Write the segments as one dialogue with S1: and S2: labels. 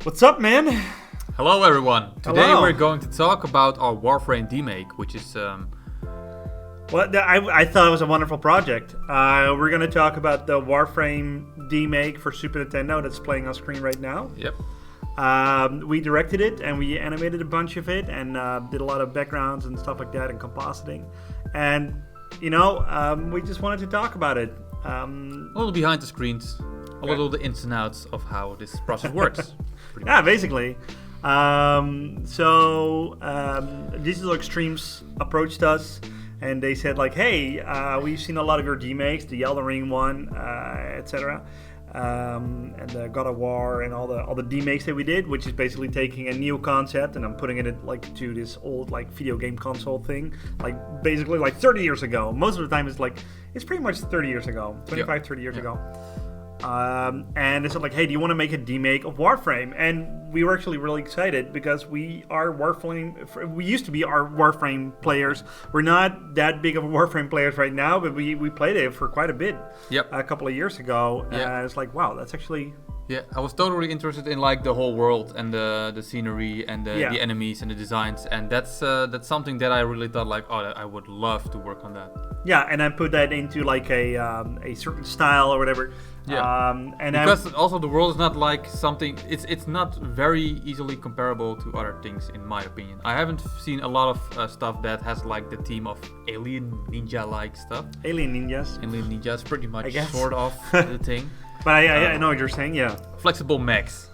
S1: What's up, man?
S2: Hello everyone. Today
S1: Hello.
S2: we're going to talk about our Warframe demake, which is
S1: I thought it was a wonderful project. We're going to talk about the Warframe demake for Super Nintendo that's playing on screen right now.
S2: yep.
S1: We directed it and we animated a bunch of it and did a lot of backgrounds and stuff like that and compositing. And, we just wanted to talk about it.
S2: A little behind the screens, a little the ins and outs of how this process works.
S1: Yeah, basically. Digital Extremes approached us and they said like, hey, we've seen a lot of your demakes, the Elden Ring one, etc. And the God of War and all the demakes that we did, which is basically taking a new concept and I'm putting it like to this old like video game console thing, like basically like 30 years ago. Most of the time it's pretty much 30 years ago, 25, 30 years ago. And they said like, hey, do you want to make a demake of Warframe? And we were actually really excited because we used to be our Warframe players. We're not that big of a Warframe players right now, but we played it for quite a bit.
S2: Yep.
S1: A couple of years ago.
S2: Yeah.
S1: And it's like, wow, that's actually...
S2: Yeah, I was totally interested in like the whole world and the scenery and the enemies and the designs, and that's something that I really thought like, oh, I would love to work on that.
S1: Yeah, and I put that into like a certain style or whatever.
S2: Yeah, because also the world is not like something. It's not very easily comparable to other things, in my opinion. I haven't seen a lot of stuff that has like the theme of alien ninja-like stuff.
S1: Alien ninjas,
S2: pretty much
S1: I guess.
S2: sort of the thing.
S1: But I know what you're saying. Yeah.
S2: Flexible mechs.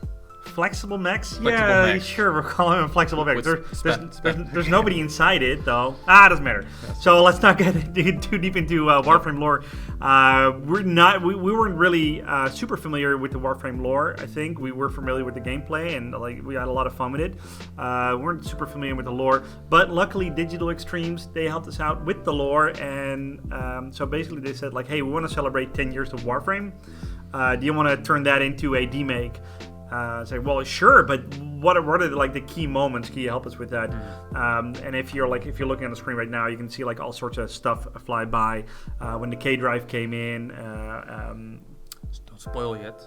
S1: Flexible mechs?
S2: Flexible
S1: Yeah,
S2: mechs.
S1: Sure, we're calling them flexible mechs.
S2: With
S1: There's nobody inside it, though. It doesn't matter.
S2: Yes.
S1: So let's not get too deep into Warframe lore. We weren't really super familiar with the Warframe lore, I think. We were familiar with the gameplay, and like we had a lot of fun with it. We weren't super familiar with the lore, but luckily Digital Extremes, they helped us out with the lore, and so basically they said like, hey, we want to celebrate 10 years of Warframe. Do you want to turn that into a demake? Say, well, sure, but what are like the key moments? Can you help us with that? And if you're looking on the screen right now, you can see like all sorts of stuff fly by. When the K drive came in,
S2: Don't spoil yet.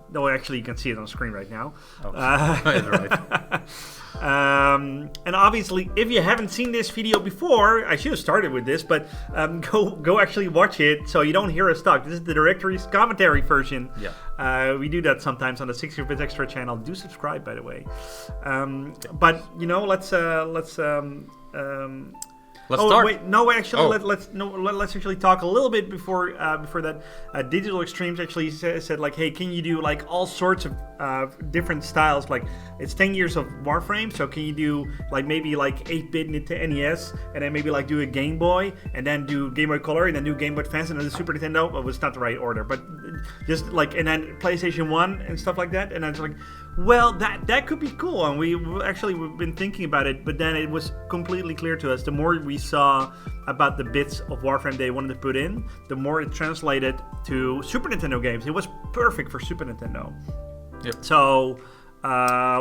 S1: no, actually, you can see it on the screen right now.
S2: Oh, that's right.
S1: And obviously, if you haven't seen this video before, I should have started with this, but go actually watch it so you don't hear us talk. This is the directory's commentary version.
S2: Yeah.
S1: We do that sometimes on the 60-bit Extra channel. Do subscribe, by the way. But
S2: Let's start.
S1: Wait, no, actually, let's actually talk a little bit before that. Digital Extremes actually said like, hey, can you do like all sorts of different styles? Like, it's 10 years of Warframe, so can you do like maybe like 8-bit NES, and then maybe like do a Game Boy, and then do Game Boy Color, and then do Game Boy Advance, and then the Super Nintendo. Well, it's not the right order, but just like, and then PlayStation 1 and stuff like that. And I was like, well, that could be cool, and we've been thinking about it, but then it was completely clear to us. The more we saw about the bits of Warframe they wanted to put in, the more it translated to Super Nintendo games. It was perfect for Super Nintendo.
S2: Yep.
S1: So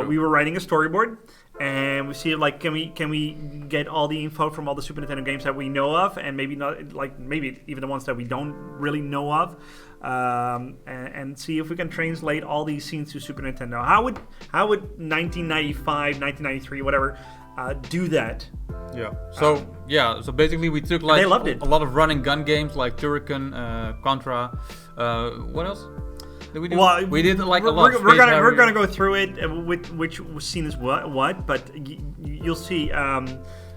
S1: we were writing a storyboard, and we see like, can we get all the info from all the Super Nintendo games that we know of, and maybe even the ones that we don't really know of. And see if we can translate all these scenes to Super Nintendo. How would 1995, 1993, whatever, do that?
S2: Yeah. So basically we took like
S1: they loved it.
S2: a lot of run and gun games like Turrican, Contra. What else did we do?
S1: Well,
S2: we did like a lot.
S1: We're gonna go through it with which scene is what, but you'll see.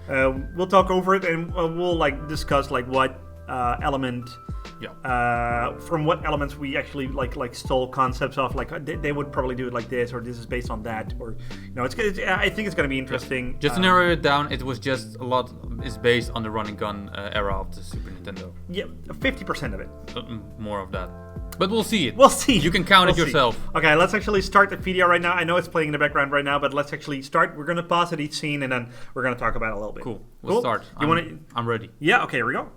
S1: We'll talk over it and we'll like discuss like what element. Yeah. From what elements we actually like stole concepts off, like they would probably do it like this, or this is based on that, or I think it's going to be interesting.
S2: Just to narrow it down, it was just a lot is based on the run and gun era of the Super Nintendo.
S1: Yeah, 50% of it.
S2: More of that, but we'll see it.
S1: We'll see.
S2: You can count it
S1: see.
S2: yourself.
S1: Okay, let's actually start the video right now. I know it's playing in the background right now, but let's actually start. We're going to pause at each scene, and then we're going to talk about it a little bit.
S2: Cool. We'll start. I'm ready.
S1: Yeah. Okay. Here we go.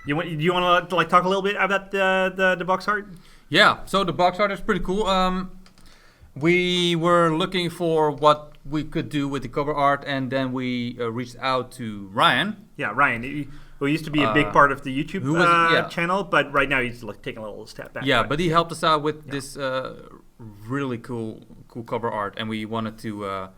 S1: Do you want to like talk a little bit about the box art?
S2: Yeah, so the box art is pretty cool. We were looking for what we could do with the cover art, and then we reached out to Ryan.
S1: Yeah, Ryan, who used to be a big part of the YouTube channel, but right now he's like taking a little step back.
S2: Yeah, but he helped us out with this really cool cover art, and we wanted to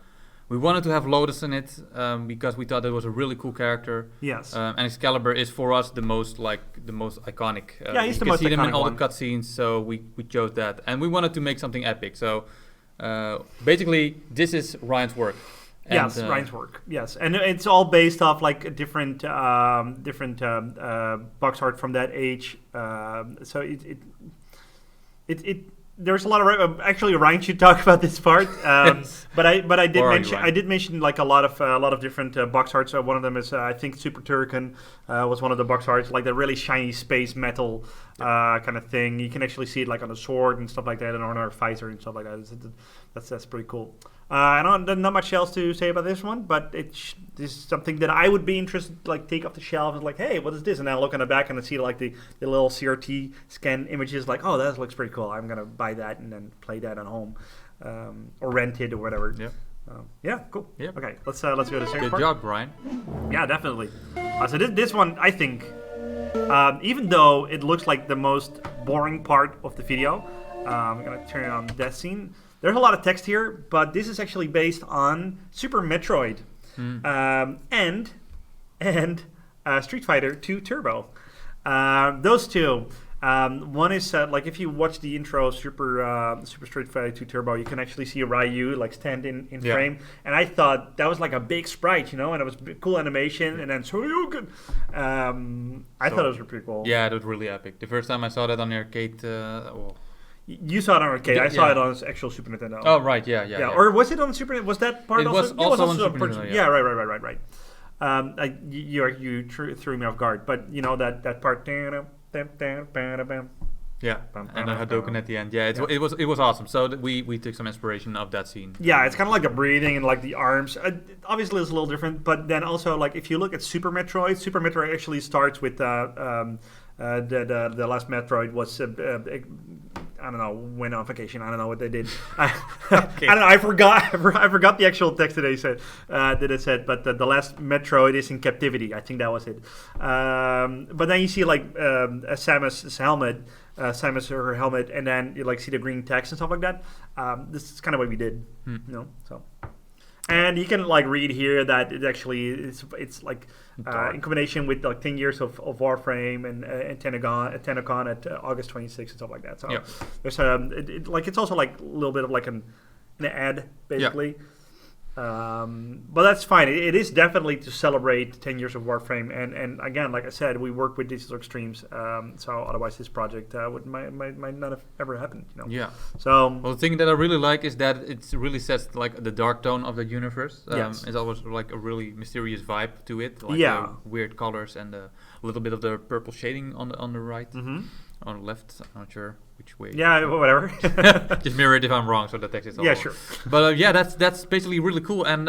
S2: have Lotus in it because we thought it was a really cool character.
S1: Yes.
S2: And Excalibur is for us the most iconic.
S1: He's the most iconic. You can see them in
S2: all the cutscenes, so we chose that, and we wanted to make something epic. So basically, this is Ryan's work.
S1: Yes, Ryan's work. Yes, and it's all based off like a different box art from that age. So it there's a lot of actually Ryan should talk about this part.
S2: Yes.
S1: But I did mention like a lot of different box arts. One of them is I think Super Turrican was one of the box arts, like the really shiny space metal kind of thing. You can actually see it like on a sword and stuff like that, and on our visor and stuff like that. That's pretty cool. There's not much else to say about this one, but this is something that I would be interested to like take off the shelf and like, hey, what is this? And I look on the back and I see like the little CRT scan images, like, oh, that looks pretty cool. I'm gonna buy that and then play that at home, or rent it or whatever.
S2: Yeah.
S1: Yeah, cool.
S2: Yep.
S1: Okay, let's go to the second part.
S2: Good job, Brian.
S1: Yeah, definitely. So this one, I think, even though it looks like the most boring part of the video, I'm gonna turn on that scene. There's a lot of text here, but this is actually based on Super Metroid and Street Fighter 2 Turbo. Those two. One is like if you watch the intro of Super Street Fighter 2 Turbo, you can actually see Ryu like stand in frame, and I thought that was like a big sprite, and it was cool animation, and then Shoryuken. I thought it was pretty cool.
S2: Yeah, it was really epic. The first time I saw that on the arcade,
S1: You saw it on arcade. I saw it on actual Super Nintendo.
S2: Oh right, yeah.
S1: Or was it on Super? Was that part?
S2: It
S1: also?
S2: was also on Super Nintendo.
S1: Yeah, right. You threw me off guard, but that part.
S2: Yeah, and a Hadouken at the end. Yeah, it was awesome. So we took some inspiration of that scene.
S1: Yeah, it's kind of like the breathing and like the arms. Obviously, it's a little different, but then also like if you look at Super Metroid actually starts with the last Metroid was I don't know, went on vacation. I don't know what they did. I don't know. I forgot the actual text that it said. But the last Metroid is in captivity. I think that was it. But then you see like Samus' helmet. Samus her helmet, and then you like see the green text and stuff like that. This is kind of what we did, So, and you can like read here that it actually it's like in combination with like 10 years of Warframe and Tenacon at August 26th and stuff like that. So there's it's also like a little bit of like an ad basically. Yeah. But that's fine. It is definitely to celebrate 10 years of Warframe, and again, like I said, we work with Digital Extremes, so otherwise this project might not have ever happened.
S2: Yeah.
S1: So
S2: the thing that I really like is that it really sets like the dark tone of the universe.
S1: Yes.
S2: It's always like a really mysterious vibe to it. Like the weird colors and a little bit of the purple shading on the right. Mm-hmm. On the left, I'm not sure which way.
S1: Yeah, whatever.
S2: Just mirror it if I'm wrong, so the text is all.
S1: Yeah, sure.
S2: But that's basically really cool, and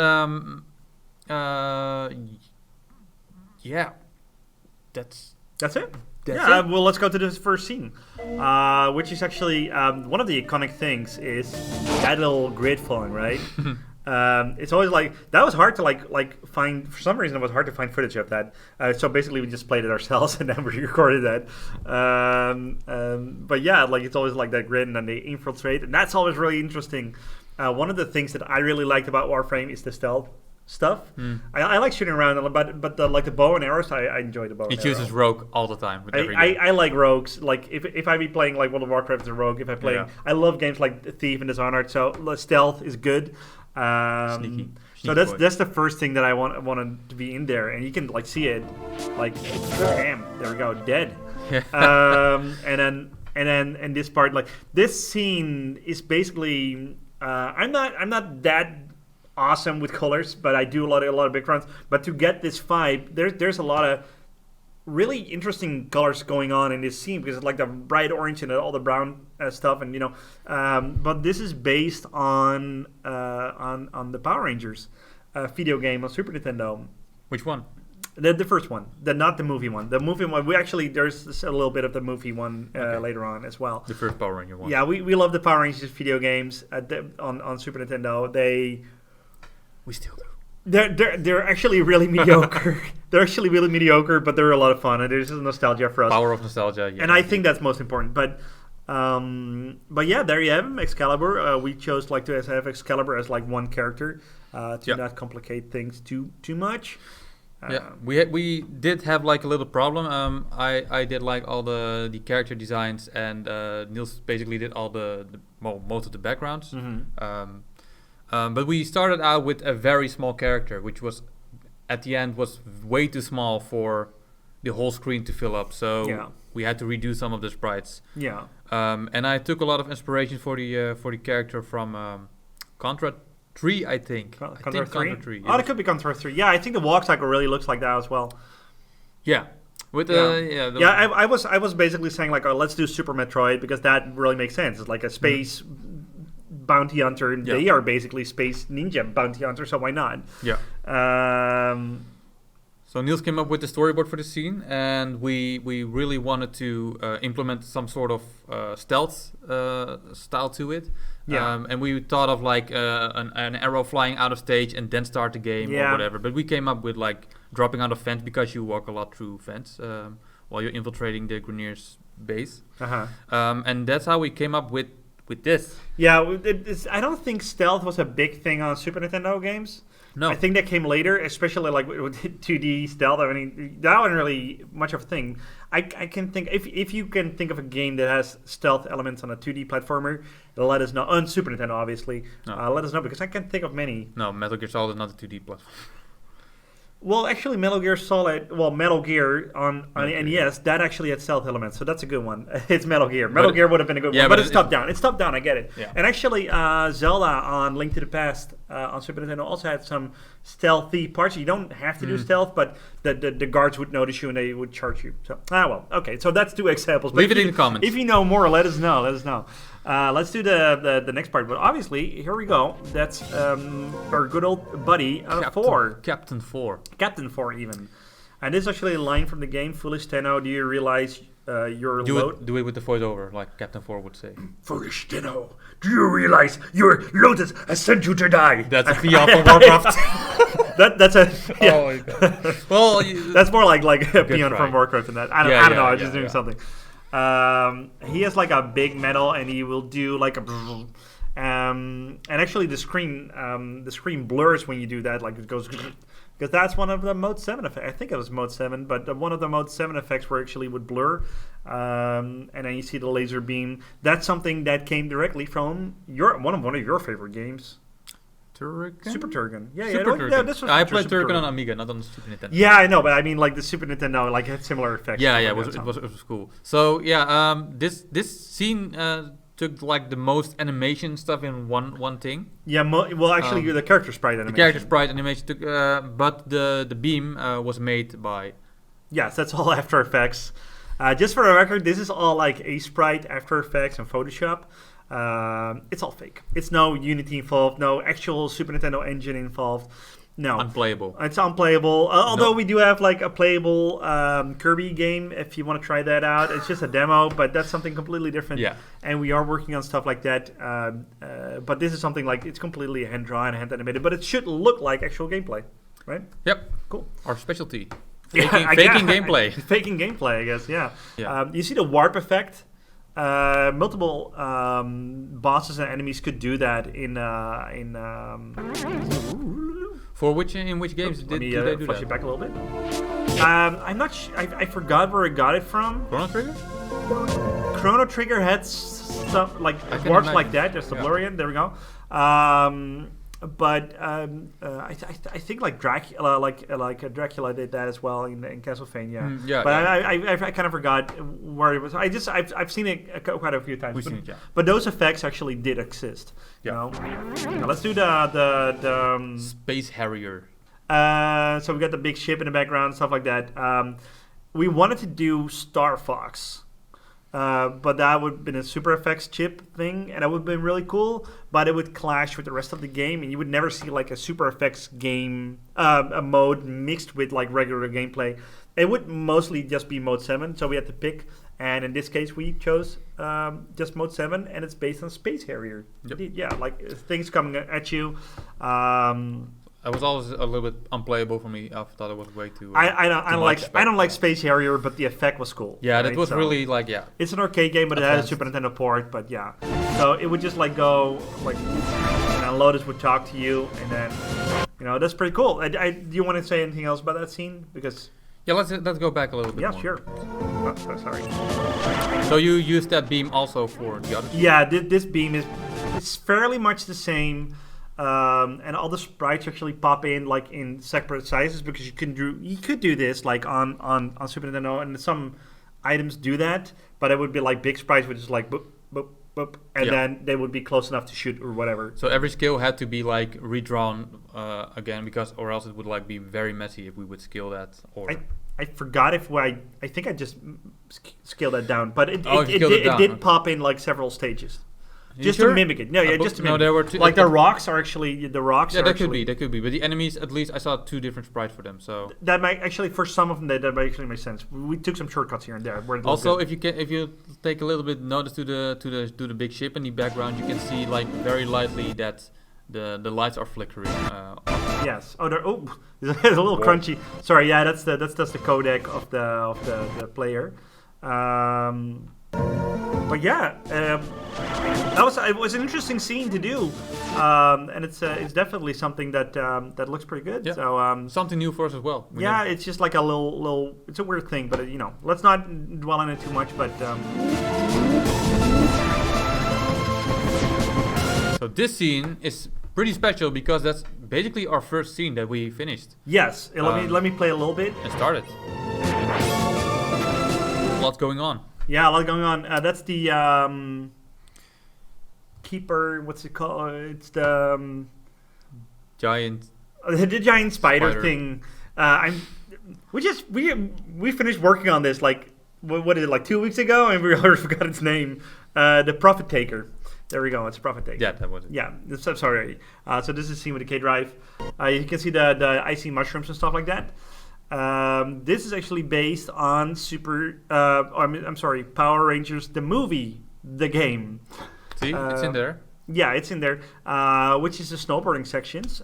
S2: that's
S1: it. Well, let's go to the first scene, which is actually one of the iconic things is that little grid falling, right? It's always like that was hard to like find. For some reason, it was hard to find footage of that. So basically, we just played it ourselves and then we recorded that. But yeah, like it's always like that grid and then they infiltrate, and that's always really interesting. One of the things that I really liked about Warframe is the stealth stuff. I like shooting around, but the bow and arrows, I enjoy the bow.
S2: He chooses rogue all the time. With every
S1: game. I like rogues. Like if I be playing like World of Warcraft as a rogue, if I play, I love games like Thief and Dishonored. So stealth is good.
S2: Sneaky
S1: so that's the first thing that I wanted to be in there, and you can like see it, like bam, there we go, dead. And then this part, like this scene is basically I'm not that awesome with colors, but I do a lot of big runs. But to get this vibe, there's a lot of really interesting colors going on in this scene because it's like the bright orange and all the brown stuff, and but this is based on the Power Rangers video game on Super Nintendo.
S2: Which one?
S1: The first one, not the movie one. The movie one, there's a little bit of the movie one later on as well.
S2: The first Power Ranger one.
S1: Yeah, we love the Power Rangers video games on Super Nintendo.
S2: We still do.
S1: They're actually really mediocre. They're actually really mediocre, but they're a lot of fun, and there's nostalgia for us.
S2: Power of nostalgia, yeah.
S1: And I think that's most important. But But yeah, there you have him, Excalibur. We chose like to have Excalibur as like one character to not complicate things too much.
S2: Yeah, we did have like a little problem. I did like all the character designs, and Niels basically did all most of the backgrounds. But we started out with a very small character, which was at the end was way too small for the whole screen to fill up. So we had to redo some of the sprites.
S1: Yeah.
S2: And I took a lot of inspiration for the character from Contra 3, I think.
S1: Contra
S2: 3.
S1: Oh, it could be Contra 3. Yeah, I think the walk cycle really looks like that as well.
S2: Yeah. With
S1: I was basically saying like, oh, let's do Super Metroid because that really makes sense. It's like a space bounty hunter. Yeah. They are basically space ninja bounty hunter, so why not?
S2: Yeah. So Niels came up with the storyboard for the scene, and we really wanted to implement some sort of stealth style to it. Yeah. And we thought of like an arrow flying out of stage and then start the game or whatever. But we came up with like dropping out of fence because you walk a lot through fence while you're infiltrating the Grineer's base. And that's how we came up with this.
S1: Yeah, I don't think stealth was a big thing on Super Nintendo games.
S2: No.
S1: I think that came later, especially like with 2D stealth. I mean, that wasn't really much of a thing. I can think, if you can think of a game that has stealth elements on a 2D platformer, let us know. On Super Nintendo, obviously. No. Let us know, because I can't think of many.
S2: No, Metal Gear Solid is not a 2D platform.
S1: Well, actually, Metal Gear on NES, that actually had stealth elements, so that's a good one. It's Metal Gear. Metal Gear would have been a good one, but it's top-down. It's top-down, I get it. Yeah. And actually, Zelda on Link to the Past on Super Nintendo also had some stealthy parts. You don't have to do stealth, but the guards would notice you and they would charge you. So, okay. So that's 2 examples.
S2: Leave it in the comments.
S1: If you know more, let us know. Let's do the next part. But obviously, here we go. That's our good old buddy out of 4.
S2: Captain 4.
S1: Captain 4 even. And this is actually a line from the game. Foolish Tenno, do you realize your load...
S2: Do it with the voiceover, like Captain 4 would say.
S1: Foolish Tenno, do you realize your Lotus has sent you to die?
S2: That's a PR from Warcraft.
S1: That's a... Yeah.
S2: Oh my God. Well,
S1: that's more like a peon from Warcraft than that. I don't know, I'm just doing something. He has like a big medal, and he will do like a... and actually the screen blurs when you do that, like it goes... Because that's one of the Mode 7 effects. I think it was Mode 7, but one of the Mode 7 effects where actually would blur. And then you see the laser beam. That's something that came directly from one of your favorite games.
S2: Turrican?
S1: Super Turrican. Yeah,
S2: this was I played Turrican on Amiga, not on the Super Nintendo.
S1: Yeah, I know, but I mean like the Super Nintendo like had similar effects.
S2: Yeah, it was cool. So yeah, this scene took like the most animation stuff in one thing. Yeah,
S1: actually the character sprite animation.
S2: The character sprite animation took, but the beam was made by...
S1: Yes, that's all After Effects. Just for the record, this is all like a sprite, After Effects, and Photoshop. It's all fake. It's no Unity involved, no actual Super Nintendo engine involved. No.
S2: Unplayable.
S1: It's unplayable. Although we do have like a playable Kirby game if you want to try that out. It's just a demo, but that's something completely different.
S2: Yeah.
S1: And we are working on stuff like that. But this is something like it's completely hand-drawn, hand-animated, but it should look like actual gameplay, right?
S2: Yep.
S1: Cool.
S2: Our specialty.
S1: Faking
S2: gameplay.
S1: Faking gameplay, I guess, yeah. You see the warp effect? Multiple bosses and enemies could do that in
S2: in which games did they do that?
S1: Flash it back a little bit. I'm not I forgot where I got it from.
S2: Chrono Trigger?
S1: Chrono Trigger had stuff like warps like that. There's the Blurian. There we go. But I think like Dracula, Dracula did that as well in Castlevania. I kind of forgot where it was. I've seen it quite a few times. But those effects actually did exist. Yeah. Now let's do the
S2: Space Harrier.
S1: So we got the big ship in the background, stuff like that. We wanted to do Star Fox. But that would have been a Super Effects chip thing, and that would have been really cool, but it would clash with the rest of the game, and you would never see like a Super Effects game a mode mixed with like regular gameplay. It would mostly just be Mode 7, so we had to pick, and in this case we chose just Mode 7, and it's based on Space Harrier.
S2: Yep.
S1: Yeah, like things coming at you.
S2: it was always a little bit unplayable for me. I thought it was way too.
S1: I don't like Space Harrier, but the effect was cool.
S2: Yeah,
S1: right?
S2: that was really like
S1: It's an arcade game, but it had a Super Nintendo port. But yeah, so it would just like go like, Lotus would talk to you, and then that's pretty cool. Do you want to say anything else about that scene? Because
S2: yeah, let's go back a little bit.
S1: Yeah,
S2: more.
S1: sure. Oh, sorry.
S2: So you used that beam also for the other.
S1: Yeah, this beam is fairly much the same. And all the sprites actually pop in like in separate sizes because you could do this like on Super Nintendo, and some items do that, but it would be like big sprites which is like boop boop boop, and then they would be close enough to shoot or whatever.
S2: So every skill had to be like redrawn again, or else it would like be very messy if we would scale that. Or
S1: I forgot I think I just scaled that down, but it did pop in like several stages. Just to mimic it. No, yeah, just to mimic it. There were two. Like the rocks are actually the rocks.
S2: Yeah, that could be. But the enemies, at least, I saw 2 different sprites for them. So
S1: that might actually, for some of them, that might actually make sense. We took some shortcuts here and there.
S2: Also, if you take a little bit notice to the big ship in the background, you can see like very lightly that the lights are flickering.
S1: Yes. Oh, it's a little crunchy. Sorry. Yeah, that's the codec of the player. But yeah, it was an interesting scene to do, and it's definitely something that looks pretty good.
S2: Yeah.
S1: So
S2: something new for us as well.
S1: It's just like a little. It's a weird thing, but let's not dwell on it too much. But
S2: so this scene is pretty special because that's basically our first scene that we finished.
S1: Yes. Let me play a little bit.
S2: And start it. Lots going on.
S1: Yeah, a lot going on. That's the keeper. What's it called? It's the
S2: giant.
S1: The giant spider thing. We finished working on this like what is it, like 2 weeks ago, and we already forgot its name. The Prophet Taker. There we go. It's a Prophet Taker.
S2: Yeah, that was it.
S1: Yeah, I'm sorry. So this is a scene with the K drive. You can see the icy mushrooms and stuff like that. This is actually based on Power Rangers the movie, the game.
S2: See, it's in there.
S1: Yeah, it's in there, which is the snowboarding sections.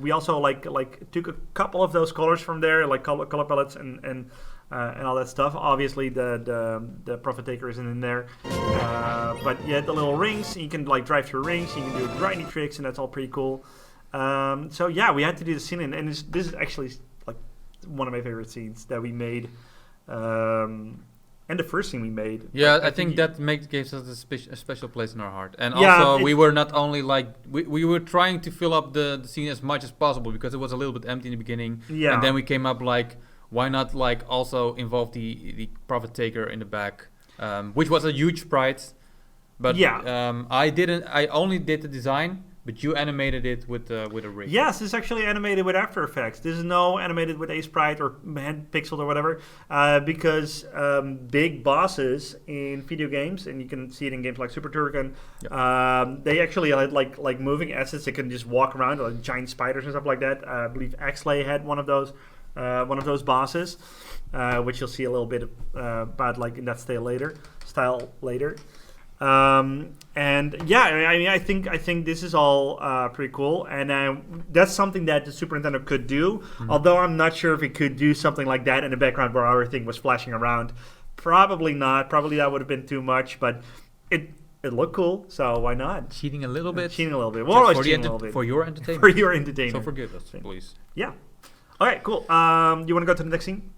S1: We also like took a couple of those colors from there, like color palettes and all that stuff. Obviously, the Prophet Taker isn't in there, but yeah, the little rings. You can like drive through rings. You can do grinding tricks, and that's all pretty cool. So yeah, we had to do the scene, and this is actually like one of my favorite scenes that we made, and the first scene we made.
S2: Yeah, I think that gives us a special place in our heart. And also, we were not only like we were trying to fill up the scene as much as possible because it was a little bit empty in the beginning. Yeah, and then we came up like, why not like also involve the Prophet Taker in the back, which was a huge sprite. But yeah, I only did the design. But you animated it with a rig.
S1: Yes, this is actually animated with After Effects. This is no animated with Sprite or hand pixeled or whatever, because big bosses in video games, and you can see it in games like Super Turrican, they actually had like moving assets that can just walk around, like giant spiders and stuff like that. I believe Axley had one of those bosses, which you'll see a little bit about like in that style later. And yeah, I mean, I think this is all pretty cool, and that's something that the Super Nintendo could do. Mm-hmm. Although I'm not sure if it could do something like that in the background where everything was flashing around. Probably not. Probably that would have been too much, but it looked cool, so why not?
S2: Cheating a little bit.
S1: We're always cheating a little bit.
S2: For your entertainment.
S1: For your entertainment.
S2: So forgive us, please.
S1: Yeah. All right, cool. You want to go to the next scene?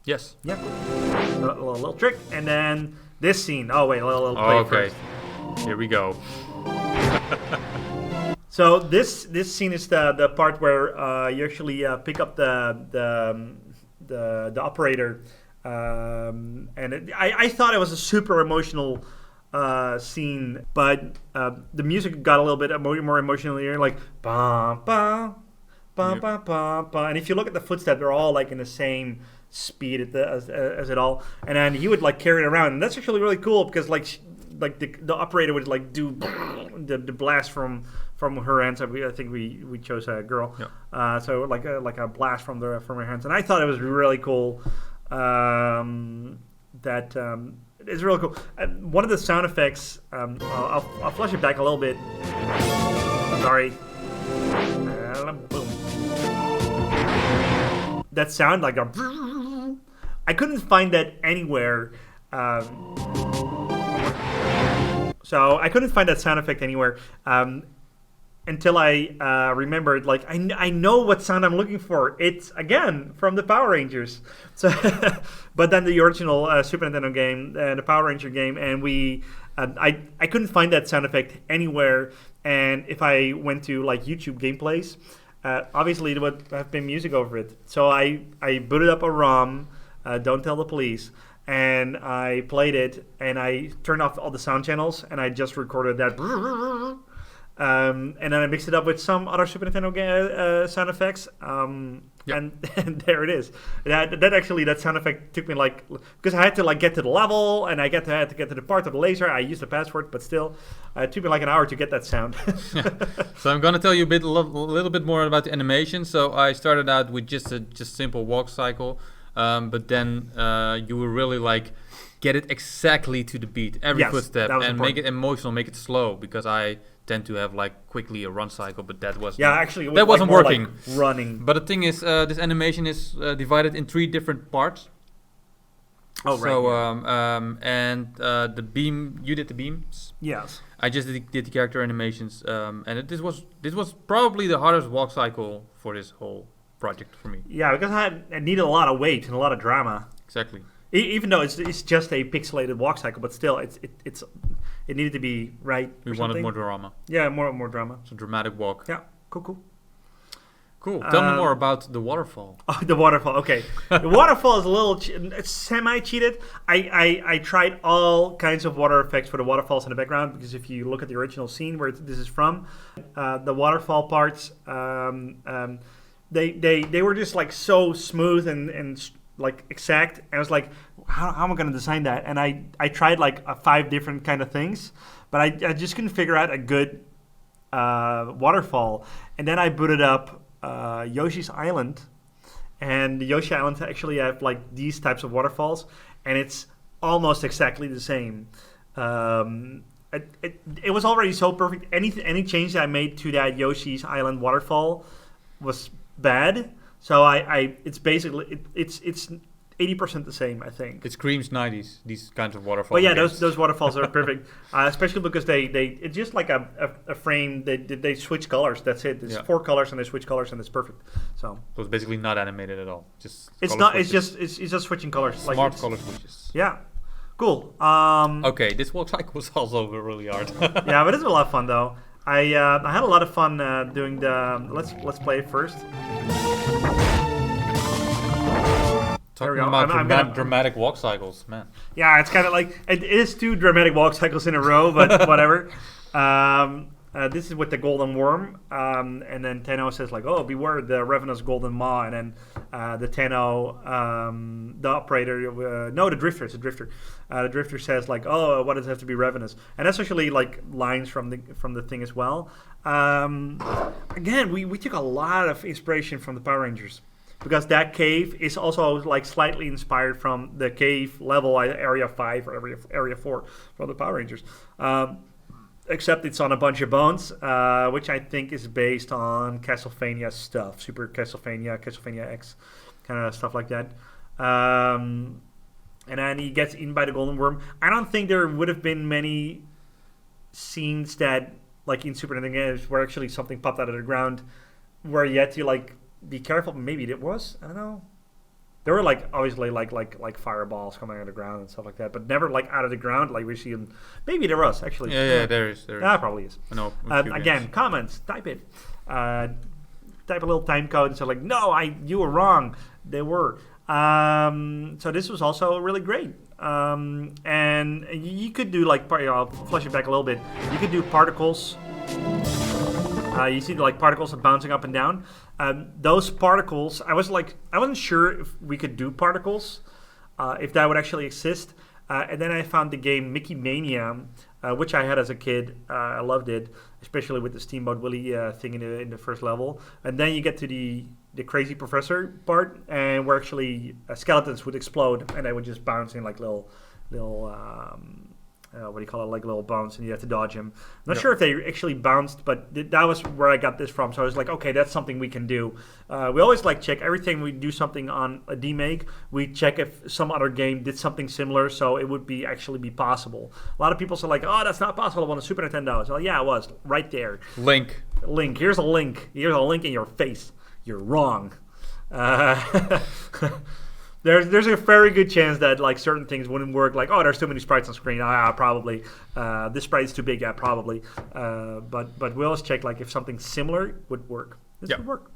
S2: Yes.
S1: Yeah. Cool. A little trick, and then. This scene. Oh wait, a little play first.
S2: Here we go.
S1: So this scene is the part where you actually pick up the operator, and I thought it was a super emotional scene, but the music got a little bit more emotional here, like ba ba ba ba ba ba, and if you look at the footsteps, they're all like in the same speed as it all, and then he would like carry it around, and that's actually really cool because like the operator would like do the blast from her hands. I think we chose a girl, so like a blast from her hands, and I thought it was really cool. It's really cool. One of the sound effects, I'll flash it back a little bit. Sorry. that sound like a. I couldn't find that anywhere. So I couldn't find that sound effect anywhere until I remembered, like, I know what sound I'm looking for. It's, again, from the Power Rangers. So, but then the original Super Nintendo game, the Power Ranger game, and I couldn't find that sound effect anywhere. And if I went to, like, YouTube gameplays, obviously there would have been music over it. So I booted up a ROM, Don't Tell the Police, and I played it, and I turned off all the sound channels, and I just recorded that. And then I mixed it up with some other Super Nintendo sound effects, and there it is. That sound effect took me, like, because I had to, like, get to the level, and I had to get to the part of the laser. I used the password, but still, it took me like an hour to get that sound.
S2: So I'm gonna tell you a little bit more about the animation. So I started out with just simple walk cycle, but then you will really, like, get it exactly to the beat, every footstep, and important. Make it emotional, make it slow, because I tend to have, like, quickly a run cycle, but that wasn't that wasn't like working. Like
S1: running.
S2: But the thing is, this animation is divided in 3 different parts.
S1: Oh, right.
S2: So and the beam, you did the beams.
S1: Yes.
S2: I just did the character animations, and this was probably the hardest walk cycle for this whole project for me.
S1: Yeah, because I needed a lot of weight and a lot of drama.
S2: Exactly.
S1: Even though it's just a pixelated walk cycle, but still, it needed to be right.
S2: We wanted more drama.
S1: Yeah, more drama.
S2: It's a dramatic walk.
S1: Yeah, cool.
S2: Tell me more about the waterfall.
S1: Oh, the waterfall. Okay, the waterfall is a little it's semi-cheated. I tried all kinds of water effects for the waterfalls in the background, because if you look at the original scene where this is from, the waterfall parts, they were just, like, so smooth and like exact. And I was like, how am I going to design that? And I tried, like, 5 different kind of things, but I just couldn't figure out a good waterfall. And then I booted up Yoshi's Island, and the Yoshi Island actually have, like, these types of waterfalls, and it's almost exactly the same. It was already so perfect. Any change that I made to that Yoshi's Island waterfall was bad. So it's basically it's 80% the same, I think.
S2: It screams 90s, these kinds of waterfalls.
S1: But yeah, those waterfalls are perfect, especially because it's just like a frame. They switch colors. That's it. It's 4 colors, and they switch colors, and it's perfect. So
S2: it's basically not animated at all.
S1: It's not. Switches. It's just switching colors.
S2: Smart color switches.
S1: Yeah, cool.
S2: Okay, this walk cycle was also really hard.
S1: Yeah, but it's a lot of fun though. I had a lot of fun doing the. Let's play it first.
S2: Talking about dramatic walk cycles, man.
S1: Yeah, it's kind of like it is 2 dramatic walk cycles in a row, but whatever. This is with the golden worm, and then Tenno says, like, "Oh, beware the ravenous golden maw," and then the Tenno, the operator, no, the drifter, it's a drifter. The drifter says, like, "Oh, why does it have to be ravenous?" And that's actually, like, lines from the thing as well. Again, we took a lot of inspiration from the Power Rangers, because that cave is also, like, slightly inspired from the cave level, Area 5 or Area 4 from the Power Rangers. Except it's on a bunch of bones, which I think is based on Castlevania stuff, Super Castlevania X, kind of stuff like that. And then he gets eaten by the golden worm. I don't think there would have been many scenes that, like in Super Nintendo games, where actually something popped out of the ground, where you had to, like, be careful. Maybe it was. I don't know. There were, like, obviously like fireballs coming out of the ground and stuff like that, but never, like, out of the ground like we see them. Maybe there was actually.
S2: Yeah, there is.
S1: Yeah, probably is.
S2: I know.
S1: Again, comments. Type it. Type a little time code and say, like, no, you were wrong. They were. So this was also really great. And you could do, like, I'll flush it back a little bit. You could do particles. You see, like, particles are bouncing up and down. Those particles, I wasn't sure if we could do particles, if that would actually exist. And then I found the game Mickey Mania, which I had as a kid. I loved it, especially with the Steamboat Willie thing in the first level. And then you get to the crazy professor part, and where actually skeletons would explode, and they would just bounce in, like, little what do you call it, like little bounce, and you have to dodge him. I'm not sure if they actually bounced, but that was where I got this from. So I was like, okay, that's something we can do. We always like check everything we do something on a demake. We check if some other game did something similar, so it would be actually be possible. A lot of people say like, oh, that's not possible on a Super Nintendo. So yeah, it was right there.
S2: Link.
S1: Here's a link. Here's a link in your face. You're wrong. There's a very good chance that like certain things wouldn't work. Like, oh, there's too many sprites on screen. Probably. This sprite is too big. Yeah, probably. But we always check like if something similar would work. This would work.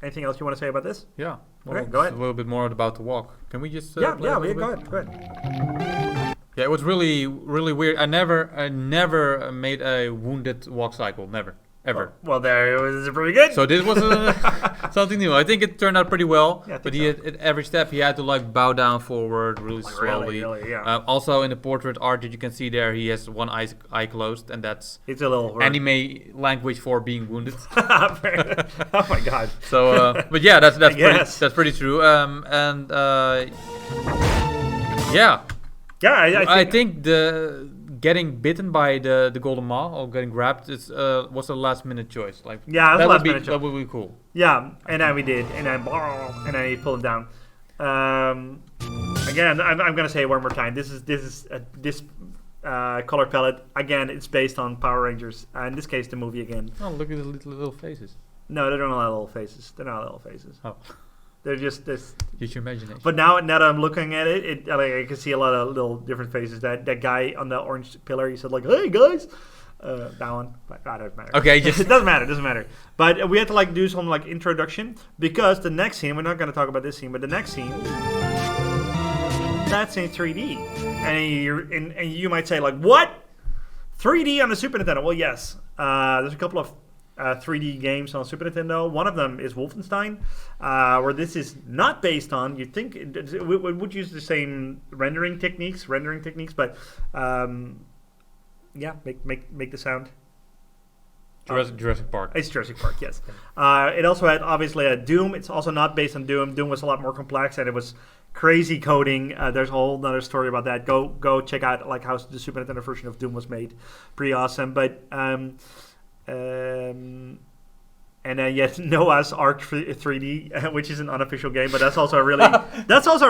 S1: Anything else you want to say about this?
S2: Yeah.
S1: Well, okay, go ahead.
S2: A little bit more about the walk. Can we just?
S1: Go ahead. Go ahead.
S2: Yeah, it was really weird. I never made a wounded walk cycle. Never. Ever.
S1: Well, there it was pretty good.
S2: So this was something new. I think it turned out pretty well.
S1: Yeah,
S2: but at every step he had to like bow down forward really
S1: like
S2: slowly.
S1: Really, yeah.
S2: Also in the portrait art that you can see there, he has one eye closed, and that's
S1: it's a little
S2: anime language for being wounded.
S1: Oh my god.
S2: So, but yeah, that's pretty true. Yeah.
S1: Yeah,
S2: I think the getting bitten by the golden maw or getting grabbed was a last minute choice. Like that would be cool.
S1: Yeah, and then we did, and then he pulled him down. Again, I'm gonna say it one more time. This color palette again. It's based on Power Rangers. In this case, the movie again.
S2: Oh, look at the little faces.
S1: No, they're not little faces. They're not little faces.
S2: Oh.
S1: They're just this.
S2: Use your imagination.
S1: But now that I'm looking at it, I can see a lot of little different faces. That guy on the orange pillar, he said like, "Hey guys," that one. But that doesn't matter.
S2: Okay,
S1: it doesn't matter. But we had to like do some like introduction because the next scene, we're not going to talk about this scene, but the next scene, that's in 3D, and you might say like, "What? 3D on the Super Nintendo?" Well, yes. There's a couple of 3D games on Super Nintendo. One of them is Wolfenstein, where this is not based on. You'd think it would use the same rendering techniques, but yeah, make the sound.
S2: Jurassic Park.
S1: It's Jurassic Park, yes. It also had obviously a Doom. It's also not based on Doom. Doom was a lot more complex, and it was crazy coding. There's a whole other story about that. Go check out like how the Super Nintendo version of Doom was made. Pretty awesome, but. And then yet Noah's Ark 3D, which is an unofficial game, but that's also a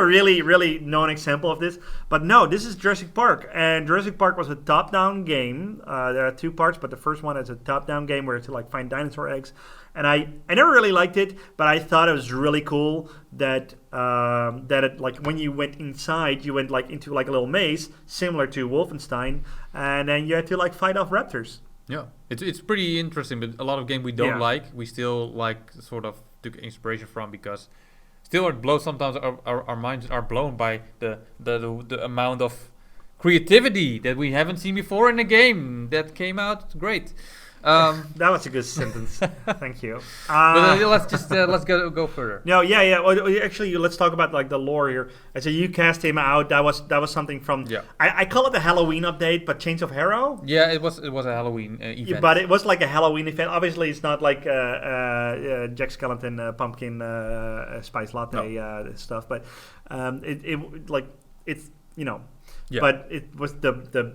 S1: really known example of this. But no, this is Jurassic Park, and Jurassic Park was a top-down game. There are two parts, but the first one is a top-down game where to like find dinosaur eggs. And I never really liked it, but I thought it was really cool that it, like when you went inside, you went like into like a little maze similar to Wolfenstein, and then you had to like fight off raptors.
S2: Yeah, it's pretty interesting, but a lot of games we don't like, we still like sort of took inspiration from, because still it blows sometimes our minds are blown by the amount of creativity that we haven't seen before in a game that came out great.
S1: That was a good sentence. Thank you.
S2: But let's go further.
S1: No, yeah. Well, actually, let's talk about like the lore here. So you cast him out. That was something from.
S2: Yeah.
S1: I call it the Halloween update, but Chains of Hero.
S2: Yeah, it was a Halloween event.
S1: Yeah, but it was like a Halloween event. Obviously, it's not like Jack Skellington pumpkin spice latte stuff, but it's Yeah. But it was the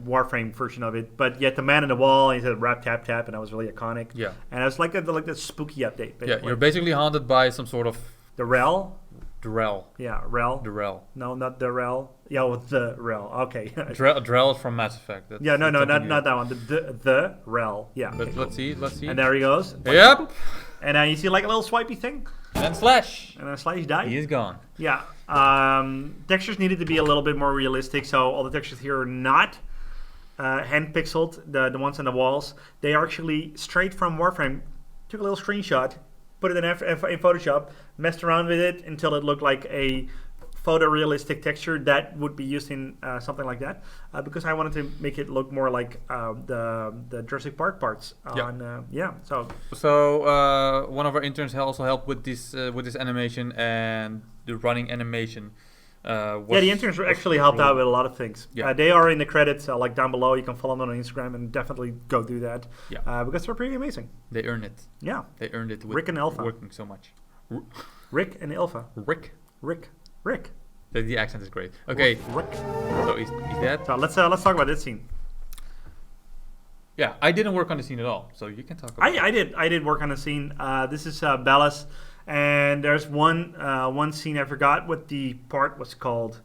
S1: Warframe version of it. But yet the man in the wall, and he said rap tap tap, and that was really iconic.
S2: Yeah.
S1: And it was like the spooky update. Basically.
S2: Yeah, you're basically haunted by some sort of
S1: the Rel.
S2: Drell.
S1: Yeah, Rel.
S2: Drell.
S1: No, not the Rel. Yeah, well, the Rel. Okay.
S2: Drell from Mass Effect.
S1: That's not that one. The Rel. Yeah.
S2: But let's see.
S1: And there he goes.
S2: Yep.
S1: And then you see like a little swipey thing.
S2: And Slash.
S1: And then Slash died.
S2: He is gone.
S1: Yeah. Textures needed to be a little bit more realistic, so all the textures here are not hand pixeled. The ones on the walls, they are actually straight from Warframe. Took a little screenshot, put it in Photoshop, messed around with it until it looked like a photorealistic texture that would be used in something like that, because I wanted to make it look more like the Jurassic Park parts.
S2: So one of our interns also helped with this animation and the running animation.
S1: The interns actually helped out with a lot of things. Yeah. They are in the credits, like down below. You can follow them on Instagram and definitely go do that.
S2: Yeah.
S1: Because they're pretty amazing.
S2: They earned it.
S1: Yeah.
S2: They earned it with
S1: Rick and Alpha.
S2: working so much.
S1: Rick and Alpha.
S2: Rick. The accent is great. Okay,
S1: Rick.
S2: so he's dead.
S1: So let's talk about this scene.
S2: Yeah, I didn't work on the scene at all, so you can talk about it.
S1: I did work on the scene. This is Bellis, and there's one scene I forgot what the part was called.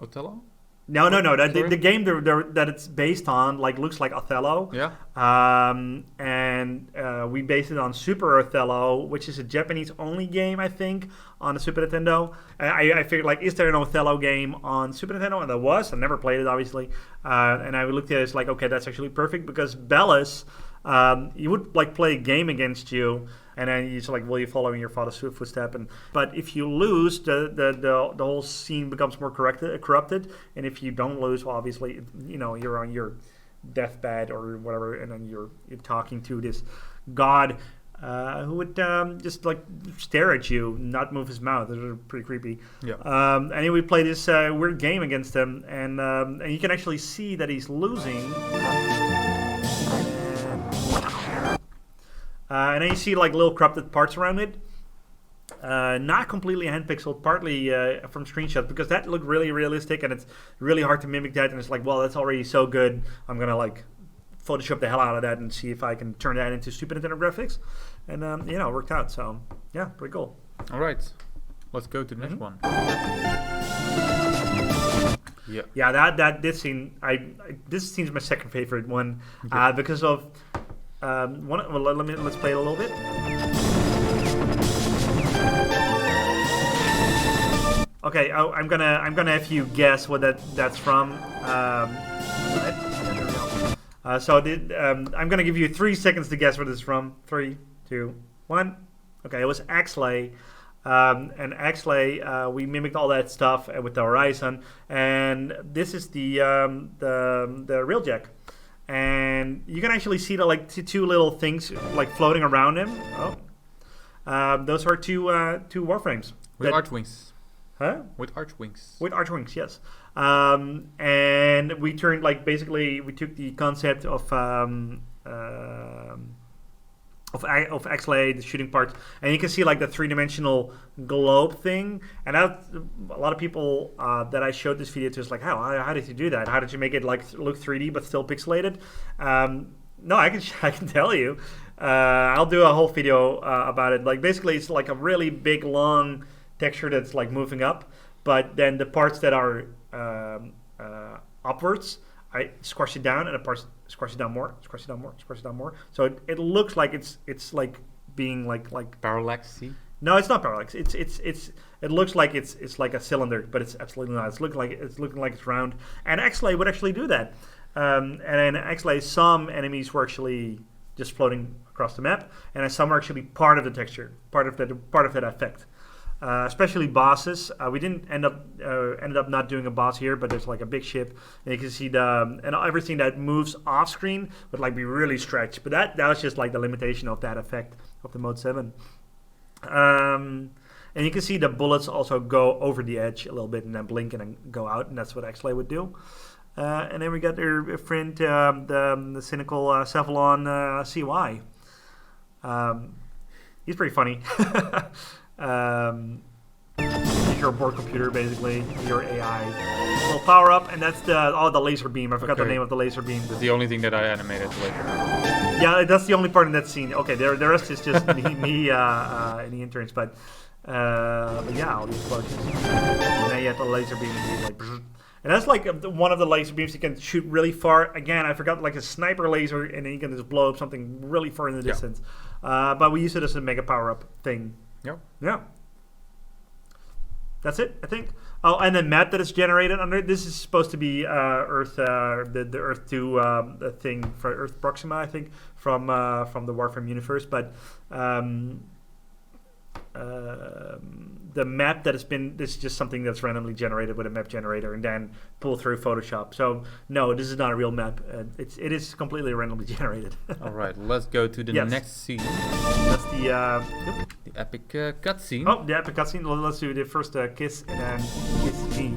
S2: Othello?
S1: No. The game that it's based on looks like Othello.
S2: Yeah.
S1: And we based it on Super Othello, which is a Japanese-only game, I think, on the Super Nintendo. I figured, is there an Othello game on Super Nintendo? And there was. I never played it, obviously. And I looked at it, it's like, okay, that's actually perfect, because Bellis, he would play a game against you, and then he's like, "Will you follow in your father's footstep?" But if you lose, the whole scene becomes more corrupted. And if you don't lose, well, obviously, you're on your deathbed or whatever, and then you're talking to this god who would just stare at you, not move his mouth. Those are pretty creepy.
S2: Yeah.
S1: And we play this weird game against him, and you can actually see that he's losing. And then you see little corrupted parts around it. Not completely hand pixeled, partly from screenshots, because that looked really realistic, and it's really hard to mimic that. And it's like, well, that's already so good. I'm gonna Photoshop the hell out of that and see if I can turn that into Super Nintendo graphics. And it worked out. So yeah, pretty cool.
S2: All right, let's go to the next one. Yeah.
S1: Yeah, this scene. This scene's my second favorite one, because of. Let's play it a little bit. Okay, I'm gonna have you guess what that's from. I'm gonna give you 3 seconds to guess what it's from. 3, 2, 1. Okay, it was Axley. And Axley, we mimicked all that stuff with the Horizon, and this is the Railjack. And you can actually see the two little things floating around him. Those are two Warframes.
S2: With arch wings.
S1: Huh?
S2: With arch wings.
S1: With arch wings, yes. And we turned basically we took the concept of Axley, the shooting parts, and you can see the 3-dimensional globe thing. And a lot of people that I showed this video to is how did you do that? How did you make it look 3D but still pixelated? No, I can tell you. I'll do a whole video about it. Basically, it's a really big long texture that's moving up, but then the parts that are upwards, I squash it down, and the parts squash it down more, squash it down more, squash it down more. So it looks like it's being
S2: parallax.
S1: No, it's not parallax. It looks like it's like a cylinder, but it's absolutely not. It's looking like it's round. And Axley would actually do that. And then Axley, some enemies were actually just floating across the map, and then some are actually part of the texture, part of that effect. Especially bosses. We didn't ended up not doing a boss here, but there's a big ship, and you can see and everything that moves off screen would be really stretched. But that was just the limitation of that effect of the Mode 7. And you can see the bullets also go over the edge a little bit and then blink and then go out, and that's what Axley would do. And then we got their friend, the cynical Cephalon CY. He's pretty funny. Your board computer, basically, your AI will power up, and that's the laser beam. I forgot the name of the laser beam.
S2: That's the only thing that I animated later.
S1: Yeah, that's the only part in that scene. Okay, the rest is just me and the interns, but yeah, all these explosions. And then you have the laser beam, and that's one of the laser beams you can shoot really far. Again, I forgot a sniper laser, and then you can just blow up something really far in the distance. But we use it as a mega power up thing.
S2: Yep.
S1: Yeah. That's it, I think. Oh, and the map that is generated under this is supposed to be Earth, the Earth 2 thing for Earth Proxima, I think, from the Warframe universe. But the map that has been, this is just something that's randomly generated with a map generator and then pulled through Photoshop. So no, this is not a real map. It is completely randomly generated.
S2: All right, let's go to the next scene.
S1: That's the
S2: epic cutscene.
S1: Oh, the epic cutscene. Let's do the first kiss and then kiss me.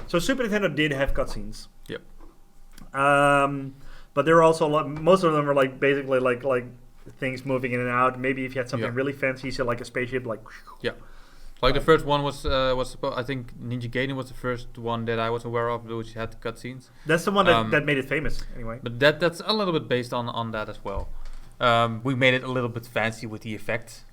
S1: So Super Nintendo did have cutscenes.
S2: Yep.
S1: But there were also most of them were basically like things moving in and out. Maybe if you had something really fancy, so a spaceship,
S2: Yeah. Like the first one was I think Ninja Gaiden was the first one that I was aware of, which had cutscenes.
S1: That's the one that made it famous, anyway.
S2: But that's a little bit based on that as well. We made it a little bit fancy with the effects.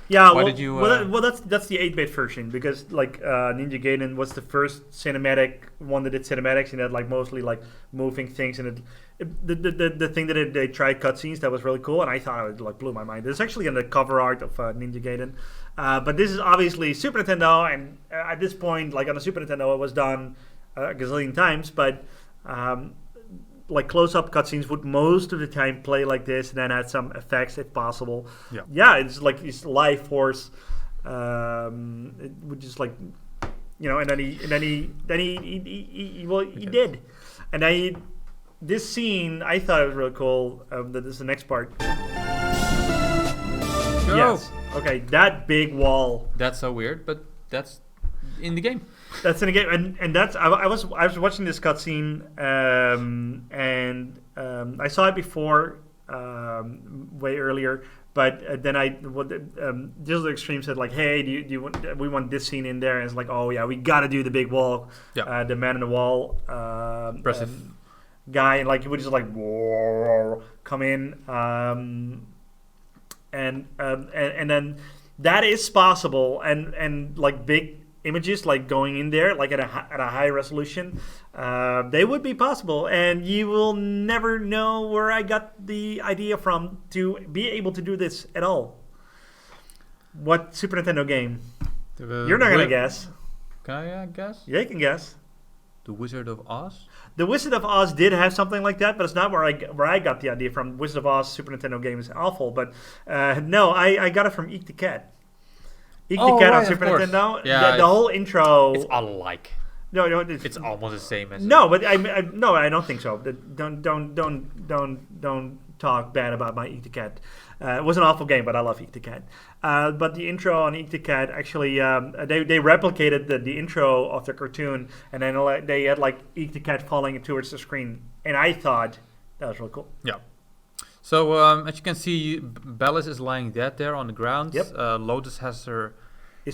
S1: Yeah,
S2: Why did you?
S1: Well, that's the 8-bit version, because like Ninja Gaiden was the first cinematic one that did cinematics, and had like mostly like moving things, and the thing that they tried cutscenes, that was really cool, and I thought it like blew my mind. It's actually in the cover art of Ninja Gaiden, but this is obviously Super Nintendo, and at this point, like on the Super Nintendo, it was done a gazillion times, but like close-up cutscenes would most of the time play like this, and then add some effects if possible. Yeah, it's like his life force. It would just like, and then he did, and then this scene I thought it was really cool. That is the next part.
S2: Go.
S1: Yes. Okay, that big wall.
S2: That's so weird, but that's in the game.
S1: That's in the game, and that's I was watching this cutscene, and I saw it before, way earlier. But then Digital Extreme said like, hey, do you want, we want this scene in there, and it's like, oh yeah, we got to do the big wall, the man in the wall,
S2: impressive
S1: guy, and like he would just like come in, and then that is possible, and like big images like going in there like at a high resolution, they would be possible, and you will never know where I got the idea from to be able to do this at all. What Super Nintendo game? You're not gonna guess.
S2: Can I guess?
S1: Yeah, you can guess.
S2: The Wizard of Oz?
S1: The Wizard of Oz did have something like that, but it's not where I got the idea from. Wizard of Oz Super Nintendo game is awful, but no, I got it from Eek the Cat. Eek the Cat on Super Nintendo. Yeah, the whole intro.
S2: It's alike.
S1: No,
S2: it's almost the same as.
S1: No, but I don't think so. Don't talk bad about my Eek the Cat. It was an awful game, but I love Eek the Cat. But the intro on Eek the Cat actually, they replicated the intro of the cartoon, and then they had like Eek the Cat falling towards the screen, and I thought that was really cool.
S2: Yeah. So as you can see, Bellis is lying dead there on the ground.
S1: Yep.
S2: Lotus has her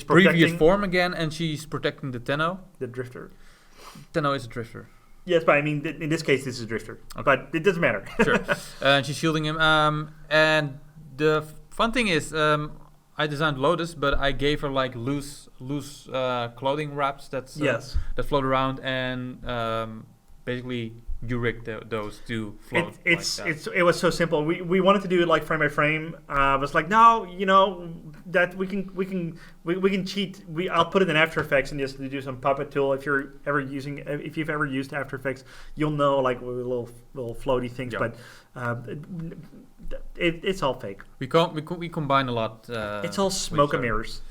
S2: previous form again, and she's protecting the Tenno.
S1: The Drifter.
S2: Tenno is a Drifter.
S1: Yes, but I mean, in this case, this is a Drifter. Okay. But it doesn't matter.
S2: Sure. And she's shielding him. And the fun thing is, I designed Lotus, but I gave her like loose clothing wraps that float around, and basically you rigged those to float.
S1: It was so simple. We wanted to do it like frame by frame. I was like, no, that we can cheat. I'll put it in After Effects and just do some puppet tool. If you've ever used After Effects, you'll know like little floaty things. Yeah. But it's all fake.
S2: We combine a lot.
S1: It's all smoke and mirrors.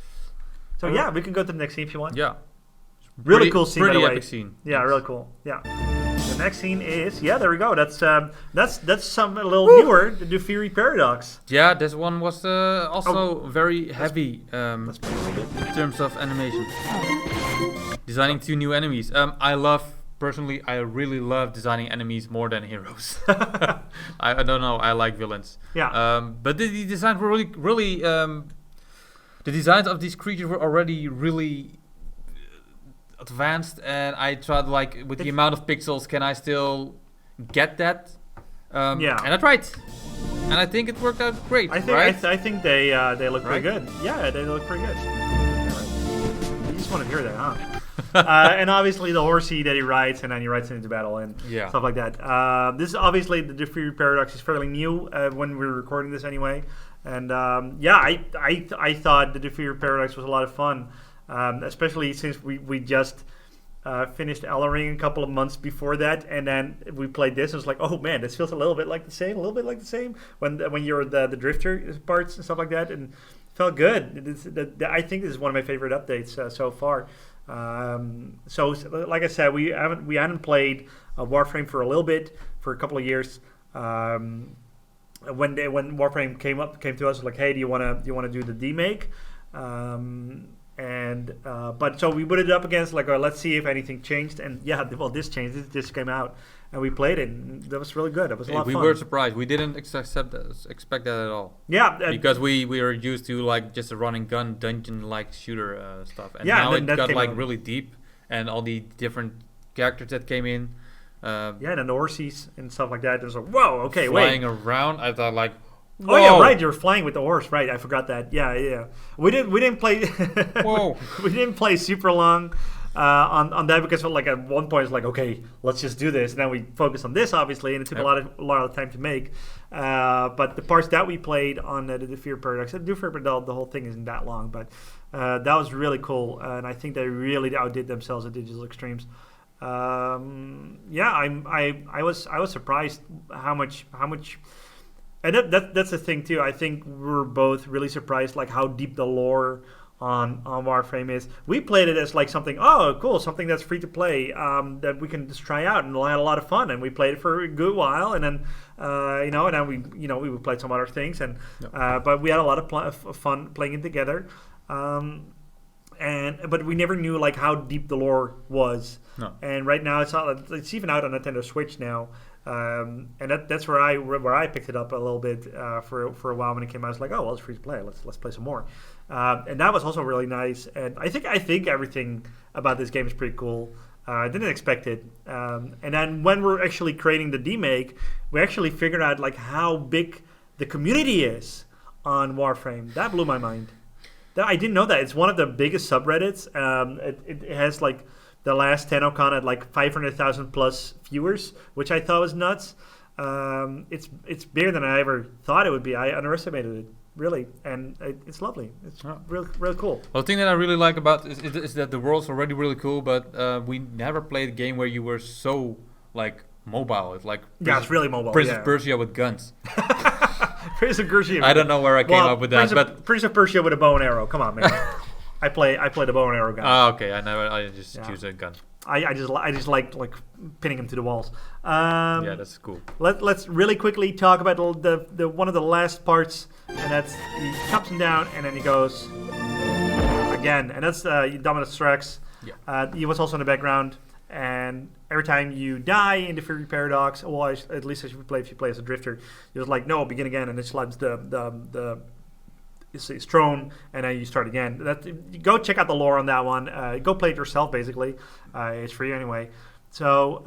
S1: So yeah, we can go to the next scene if you want.
S2: Yeah.
S1: Really cool scene, by the way.
S2: Epic scene.
S1: Yeah, yes. Really cool. Yeah. The next scene is there we go. That's some a little newer. The Fury Paradox.
S2: Yeah, this one was also very heavy in terms of animation. Designing 2 new enemies. I really love designing enemies more than heroes. I don't know. I like villains.
S1: Yeah.
S2: But the designs were really. The designs of these creatures were already really advanced, and I tried like with the amount of pixels, can I still get that? And I tried, and I think it worked out great.
S1: I think they look pretty good. Yeah, they look pretty good. You just want to hear that, huh? And obviously the horsey that he rides, and then he rides into battle and stuff like that. This is obviously the Fury Paradox is fairly new when we were recording this anyway, and I thought the Fury Paradox was a lot of fun. Especially since we just finished Elden Ring a couple of months before that, and then we played this. It was like, oh man, this feels a little bit like the same when you're the Drifter parts and stuff like that, and felt good. I think this is one of my favorite updates so far. So like I said, we hadn't played Warframe for a little bit, for a couple of years. When Warframe came to us, like, hey, do you want to do the demake? And but so we put it up against like, let's see if anything changed. And yeah, well, this changed. This came out, and we played it. And that was really good. It was a lot of fun.
S2: We were surprised. We didn't expect that at all.
S1: Yeah,
S2: because we were used to like just a run and gun dungeon like shooter stuff. And
S1: yeah,
S2: now
S1: and
S2: it got like
S1: out.
S2: really deep, and all the different characters that came in.
S1: Yeah, and the horses and stuff like that. It was like, whoa, okay,
S2: flying around. I thought like.
S1: Whoa. Oh yeah, right. You're flying with the horse, right? I forgot that. Yeah. We didn't play.
S2: Whoa.
S1: We didn't play super long on that because like at one point it's like, okay, let's just do this, and then we focused on this obviously, and it took a lot of time to make. But the parts that we played on the Fear Paradox, the Fear Paradox, the whole thing isn't that long, but that was really cool, and I think they really outdid themselves at Digital Extremes. Yeah, I was surprised how much. And that's the thing too. I think we're both really surprised, like how deep the lore on Warframe is. We played it as like something, oh cool, something that's free to play, that we can just try out, and we had a lot of fun. And we played it for a good while, and then and then we played some other things, and but we had a lot of fun playing it together. But we never knew like how deep the lore was.
S2: No.
S1: And right now it's even out on Nintendo Switch now. And that's where I picked it up a little bit for a while when it came out. I was like, oh well, it's free to play. Let's play some more. And that was also really nice. And I think everything about this game is pretty cool. I didn't expect it. And then when we're actually creating the demake, we actually figured out like how big the community is on Warframe. That blew my mind. I didn't know that. It's one of the biggest subreddits. It has like the last TennoCon had like 500,000 plus viewers, which I thought was nuts. It's bigger than I ever thought it would be. I underestimated it, really, and it's lovely. It's real cool.
S2: Well, the thing that I really like about is that the world's already really cool, but we never played a game where you were so like mobile. It's like
S1: it's really mobile.
S2: Prince of Persia with guns.
S1: Prince of Persia.
S2: I don't know where I came up with that, but
S1: Prince of Persia with a bow and arrow. Come on, man. I play the bow and arrow guy.
S2: Oh, okay. I just choose a gun.
S1: I just like pinning him to the walls.
S2: Yeah, that's cool.
S1: Let's really quickly talk about the one of the last parts, and that's he chops him down and then he goes again, and that's Dominus Rex.
S2: Yeah.
S1: He was also in the background, and every time you die in the Fury Paradox, well, at least if you play as a drifter, you're just like no, begin again, and it slams the it's thrown, and then you start again. Go check out the lore on that one. Go play it yourself, basically. It's free anyway. So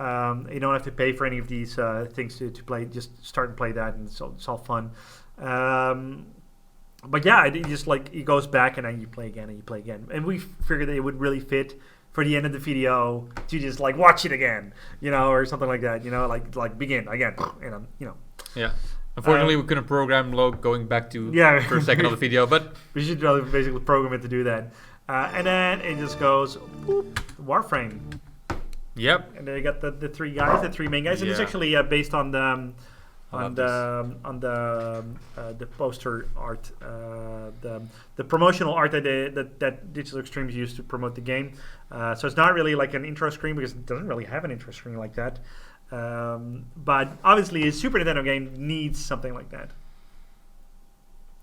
S1: you don't have to pay for any of these things to play. Just start and play that, and it's all fun. But yeah, it just like it goes back, and then you play again, and you play again. And we figured that it would really fit for the end of the video to just like watch it again, or something like that. Like begin again, and
S2: Yeah. Unfortunately, we couldn't program log going back to first second of the video, but
S1: we should basically program it to do that. And then it just goes boop, Warframe.
S2: Yep.
S1: And then you got the three guys, the three main guys, and it's actually based on the poster art, the promotional art that Digital Extremes used to promote the game. So it's not really like an intro screen because it doesn't really have an intro screen like that. But obviously a Super Nintendo game needs something like that.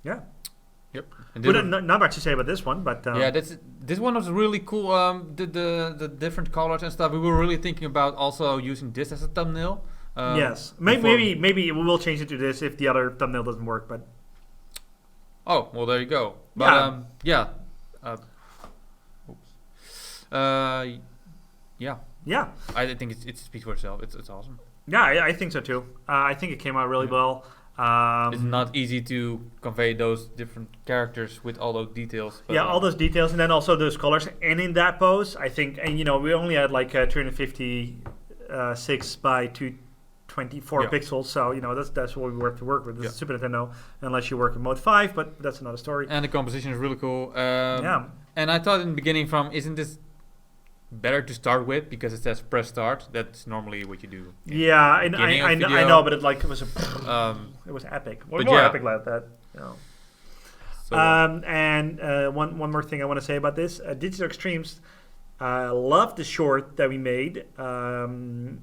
S1: Yeah.
S2: Yep.
S1: Not much to say about this one, but
S2: this one was really cool. The different colors and stuff. We were really thinking about also using this as a thumbnail.
S1: Yes, maybe we will change it to this if the other thumbnail doesn't work. But
S2: oh well, there you go. But yeah.
S1: Yeah,
S2: I think it speaks for itself. It's awesome.
S1: Yeah, I think so too. I think it came out really well.
S2: It's not easy to convey those different characters with all those details.
S1: But all those details, and then also those colors. And in that pose, I think, and we only had like 256 by 224 pixels, so that's what we have to work with. This is Super Nintendo, unless you work in Mode 5, but that's another story.
S2: And the composition is really cool. And I thought in the beginning, isn't this better to start with because it says press start? That's normally what you do.
S1: Yeah, I know, but it was it was epic. More epic like that. So, and one more thing I want to say about this: Digital Extremes loved the short that we made, and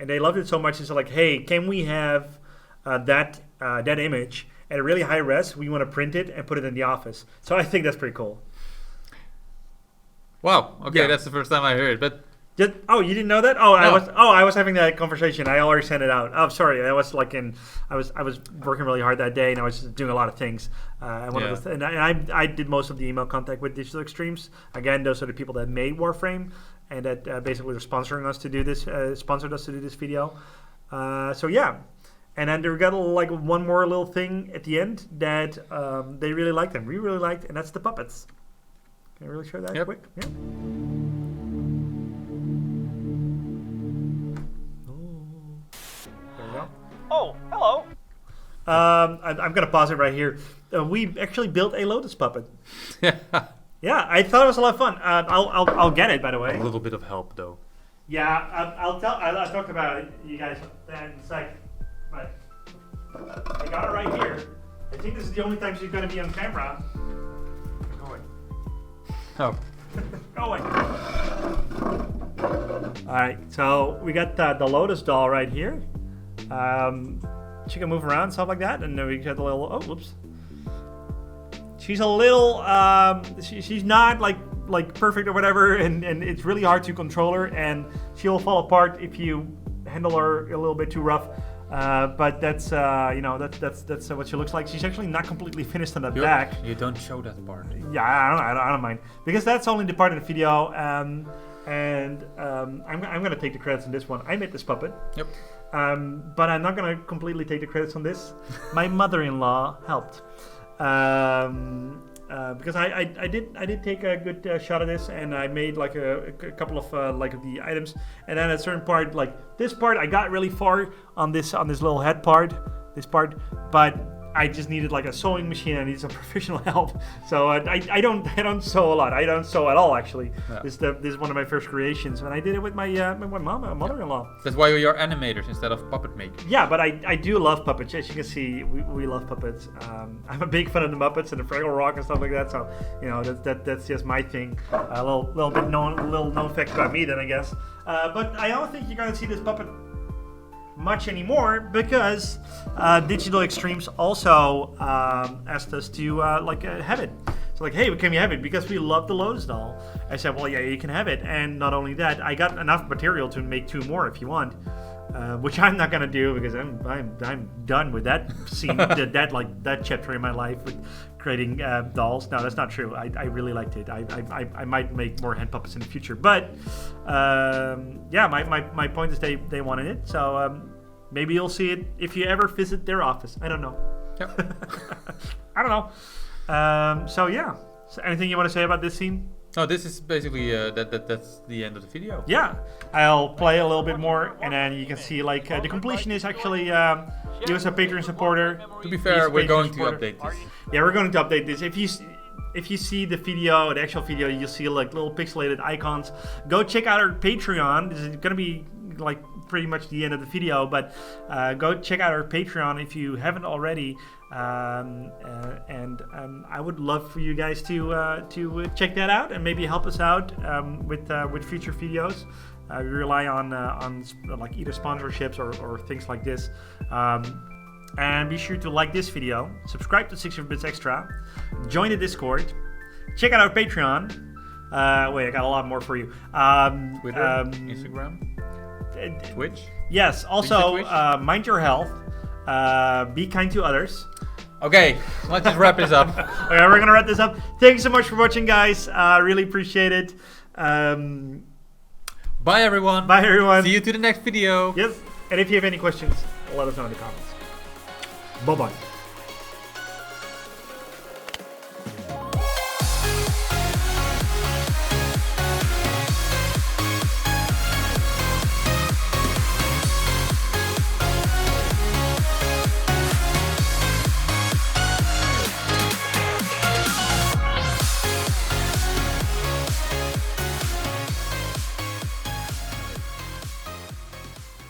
S1: they loved it so much. It's like, hey, can we have that image at a really high res? We want to print it and put it in the office. So I think that's pretty cool.
S2: Wow. Okay,
S1: Yeah.
S2: that's the first time I heard. But
S1: Oh, you didn't know that? Oh,
S2: No.
S1: I was having that conversation. I already sent it out. Oh, sorry. I was working really hard that day, and I was just doing a lot of things. I did most of the email contact with Digital Extremes. Again, those are the people that made Warframe, and that basically were sponsoring us to do this. Sponsored us to do this video. So yeah. And then they got like one more little thing at the end that they really liked and we really liked, and that's the puppets. Can I really show that quick? Yeah.
S3: Oh, hello.
S1: I'm gonna pause it right here. We actually built a Lotus puppet.
S2: yeah,
S1: Yeah, I thought it was a lot of fun. I'll get it, by the way.
S2: a little bit of help though.
S1: Yeah, I'll talk about it, you guys, in a sec. But I got it right here. I think this is the only time she's gonna be on camera. Go away.
S2: Oh.
S1: Go away. All right, so we got the Lotus doll right here. She can move around, stuff like that, and then we got the little. Oh, whoops. She's a little. She's not like perfect or whatever, and it's really hard to control her, and she'll fall apart if you handle her a little bit too rough. But that's that's what she looks like. She's actually not completely finished on the back.
S2: You don't show that part.
S1: Yeah, I don't mind, because that's only the part of the video. I'm gonna take the credits on this one. I made this puppet.
S2: Yep.
S1: But I'm not gonna completely take the credits on this. My mother-in-law helped. Because I did take a good shot of this, and I made like a couple of like the items, and then at a certain part, like this part, I got really far on this little head part, but I just needed like a sewing machine. I need some professional help, so I don't sew a lot. I don't sew at all, actually.
S2: Yeah.
S1: This is one of my first creations, and I did it with my mother-in-law.
S2: That's why we are animators instead of puppet makers.
S1: Yeah, but I do love puppets. As you can see, we love puppets. I'm a big fan of the Muppets and the Fraggle Rock and stuff like that. So that's just my thing. A little known fact about me, then I guess. But I don't think you're gonna see this puppet much anymore, because Digital Extremes also asked us to have it. So like, hey, can we have it? Because we love the Lotus doll. I said, well, yeah, you can have it. And not only that, I got enough material to make 2 more if you want, which I'm not gonna do, because I'm done with that scene, that chapter in my life with creating dolls. No, that's not true. I really liked it. I might make more hand puppets in the future, but yeah, my point is they wanted it, so maybe you'll see it if you ever visit their office. I don't know.
S2: Yep.
S1: I don't know. So yeah. So anything you want to say about this scene?
S2: No, this is basically that's the end of the video.
S1: Yeah, I'll play a little bit more, and then you can see like the completion is actually he was a Patreon supporter.
S2: To be fair, we're going to update this.
S1: Yeah, we're going to update this. If you see the video, the actual video, you'll see like little pixelated icons. Go check out our Patreon. This is gonna be like pretty much the end of the video, but go check out our Patreon if you haven't already. I would love for you guys to check that out and maybe help us out with future videos. We rely on like either sponsorships or things like this. And be sure to like this video, subscribe to 6 Bits Extra, join the Discord, check out our Patreon. Wait, I got a lot more for you.
S2: Twitter, Instagram, Twitch.
S1: Yes. Also, mind your health. Be kind to others.
S2: Okay, let's just wrap this up.
S1: Okay, we're gonna wrap this up. Thanks so much for watching, guys. Really appreciate it.
S2: Bye, everyone.
S1: Bye, everyone.
S2: See you to the next video.
S1: Yes. And if you have any questions, let us know in the comments. Bye-bye.